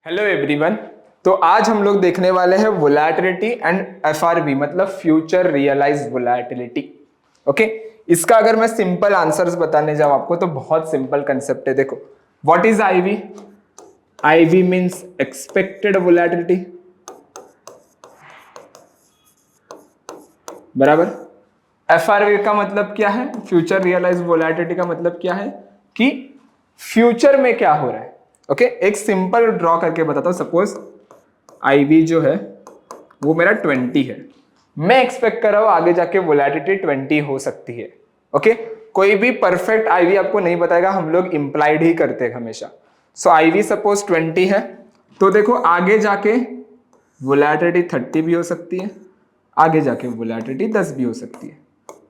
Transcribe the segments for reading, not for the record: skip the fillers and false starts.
Hello everyone. तो आज हम लोग देखने वाले हैं वोलेटिलिटी एंड एफआरवी, मतलब फ्यूचर रियलाइज्ड वोलेटिलिटी। ओके, इसका अगर मैं सिंपल आंसर्स बताने जाऊं आपको तो बहुत सिंपल कंसेप्ट है। देखो, what is IV? IV means expected volatility, बराबर। एफआरवी का मतलब क्या है? फ्यूचर रियलाइज्ड वोलेटिलिटी का मतलब क्या है कि फ्यूचर में क्या हो रहा है। ओके, एक सिंपल ड्रॉ करके बताता हूं। सपोज आईवी जो है वो मेरा 20 है, मैं एक्सपेक्ट कर रहा हूं आगे जाके वोलेटिलिटी 20 हो सकती है। ओके, कोई भी परफेक्ट आईवी आपको नहीं बताएगा, हम लोग इंप्लाइड ही करते हैं हमेशा। सो आईवी सपोज 20 है, तो देखो आगे जाके वोलेटिलिटी 30 भी हो सकती है, आगे जाके वोलेटिलिटी 10 भी हो सकती है,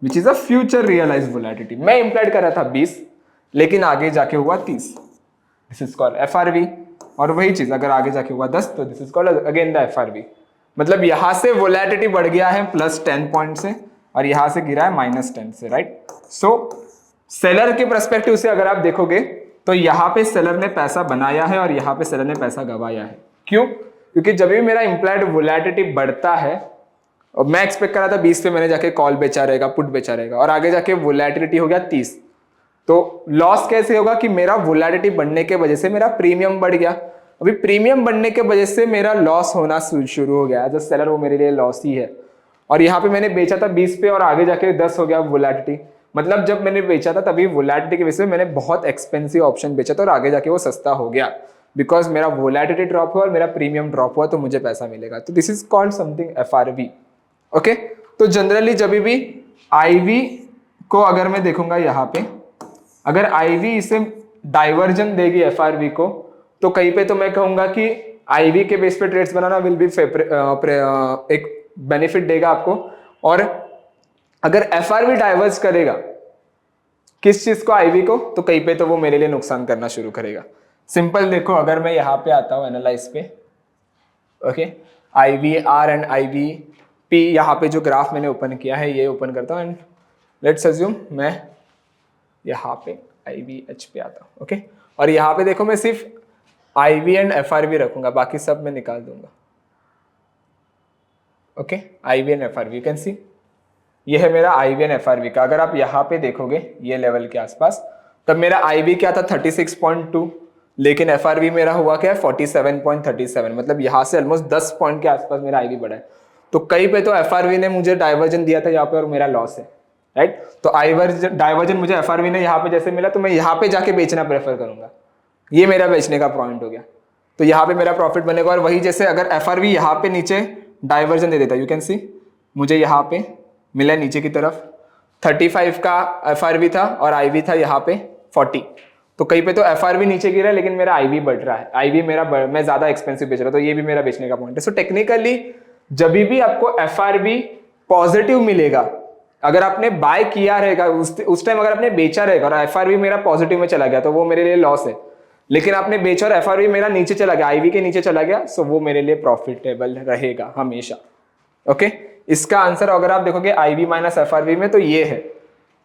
which is a future realised volatility. मैं इंप्लाइड कर रहा था 20, लेकिन आगे जाके हुआ 30, दिस इज कॉल्ड एफआरवी। और वही चीज अगर आगे जाके हुआ 10 तो this is called again the FRV. मतलब यहां से वोलेटिलिटी बढ़ गया है +10 पॉइंट से, और यहां से गिरा है -10 से, राइट। सो सेलर के पर्सपेक्टिव से अगर आप देखोगे तो यहां पे सेलर ने पैसा बनाया है और यहां पे सेलर ने पैसा गवाया है। क्यों? क्योंकि जब भी मेरा इंप्लाइड वोलेटिलिटी बढ़ता है, और मैं एक्सपेक्ट कर रहा था 20 पे, मैंने जाके कॉल बेचा रहेगा, पुट बेचा रहेगा, और आगे जाके वोलेटिलिटी हो गया 30, तो लॉस कैसे होगा कि मेरा वोलेटिलिटी बढ़ने के वजह से मेरा प्रीमियम बढ़ गया। अभी प्रीमियम बढ़ने के वजह से मेरा लॉस होना शुरू हो गया। जो सेलर वो मेरे लिए लॉस ही है। और यहाँ पे मैंने बेचा था 20 पे और आगे जाके 10 हो गया वोलेटिलिटी। मतलब जब मैंने बेचा था तभी वोलेटिलिटी की वजह से मैंने बहुत एक्सपेंसिव ऑप्शन बेचा था और आगे जाके वो सस्ता हो गया, बिकॉज मेरा वोलेटिलिटी ड्रॉप हुआ और मेरा प्रीमियम ड्रॉप हुआ, तो मुझे पैसा मिलेगा। तो this is called something FRV. Okay, तो जनरली जब भी आईवी को अगर मैं देखूंगा यहाँ पे, अगर आईवी इसे डाइवर्जन देगी एफआरवी को, तो कहीं पे तो मैं कहूंगा कि आईवी के बेस पे ट्रेड्स बनाना विल बी एक बेनिफिट देगा आपको। और अगर एफआरवी डाइवर्ज करेगा किस चीज को, आईवी को, तो कहीं पे तो वो मेरे लिए नुकसान करना शुरू करेगा। सिंपल देखो, अगर मैं यहाँ पे आता हूँ एनालाइज पे, okay, IV R and IV P, यहाँ पे जो ग्राफ मैंने ओपन किया है ये ओपन करता हूँ, एंड लेट्स अज्यूम मैं यहाँ पे IVH पे आता हूँ। ओके, और यहाँ पे देखो मैं सिर्फ IV एंड FRV रखूंगा, बाकी सब मैं निकाल दूंगा। Okay, IV and FRV, you can see ये है मेरा IV एंड FRV का। अगर आप यहाँ पे देखोगे ये लेवल के आसपास, तब मेरा IV क्या था 36.2, लेकिन FRV मेरा हुआ क्या है 47.37, मतलब यहाँ से ऑलमोस्ट 10 पॉइंट के आसपास मेरा IV बढ़ा है। तो कहीं पे तो FRV ने मुझे डाइवर्जन दिया था यहाँ पे और मेरा लॉस है, राइट। तो डाइवर्जन मुझे एफआरवी ने यहाँ पे जैसे मिला, तो मैं यहाँ पे जाके बेचना प्रेफर करूंगा। ये मेरा बेचने का पॉइंट हो गया, तो यहाँ पे मेरा प्रॉफिट बनेगा। और वही जैसे अगर एफआरवी यहाँ पे नीचे डाइवर्जन दे देता, यू कैन सी मुझे यहाँ पे मिला नीचे की तरफ 35 का एफआरवी था और आईवी था यहाँ पे 40, तो कहीं पे तो एफआरवी नीचे गिरा है लेकिन मेरा आईवी बढ़ रहा है। आईवी मेरा मैं ज्यादा एक्सपेंसिव बेच रहा हूं, तो ये भी मेरा बेचने का पॉइंट है। सो टेक्निकली जब भी आपको एफआरवी पॉजिटिव मिलेगा, अगर आपने बाय किया रहेगा उस टाइम, अगर आपने बेचा रहेगा और एफआरवी मेरा पॉजिटिव में चला गया, तो वो मेरे लिए लॉस है। लेकिन आपने बेचा और एफआरवी मेरा नीचे चला गया, आईवी के नीचे चला गया, सो वो मेरे लिए प्रॉफिटेबल रहेगा हमेशा। ओके, इसका आंसर अगर आप देखोगे आईवी माइनस एफआरवी में, तो ये है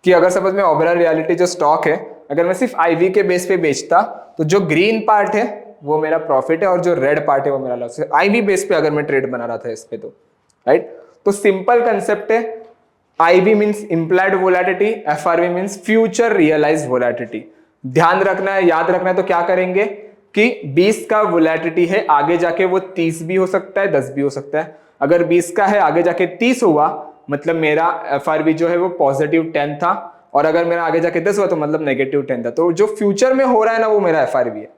कि अगर सपोज में ओवरऑल रियलिटी जो स्टॉक है, अगर मैं सिर्फ आईवी के बेस पे बेचता, तो जो ग्रीन पार्ट है वो मेरा प्रॉफिट है और जो रेड पार्ट है वो मेरा लॉस है, आईवी बेस पे अगर मैं ट्रेड बना रहा था इस पे, तो राइट। तो सिंपल कंसेप्ट है, IV means implied volatility, FRV means future realised volatility. ध्यान रखना है, याद रखना है, तो क्या करेंगे कि 20 का वोलेटिलिटी है, आगे जाके वो 30 भी हो सकता है, 10 भी हो सकता है। अगर 20 का है आगे जाके 30 हुआ, मतलब मेरा FRV जो है वो +10 था, और अगर मेरा आगे जाके 10 हुआ तो मतलब -10 था। तो जो फ्यूचर में हो रहा है ना, वो मेरा FRV है।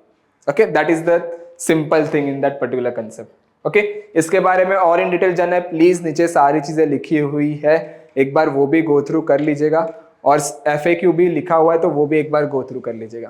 Okay, that is the simple thing in that particular concept. Okay, इसके बारे में और इन डिटेल जानना है, प्लीज नीचे सारी चीजें लिखी हुई है, एक बार वो भी गो थ्रू कर लीजिएगा, और FAQ भी लिखा हुआ है तो वो भी एक बार गो थ्रू कर लीजिएगा।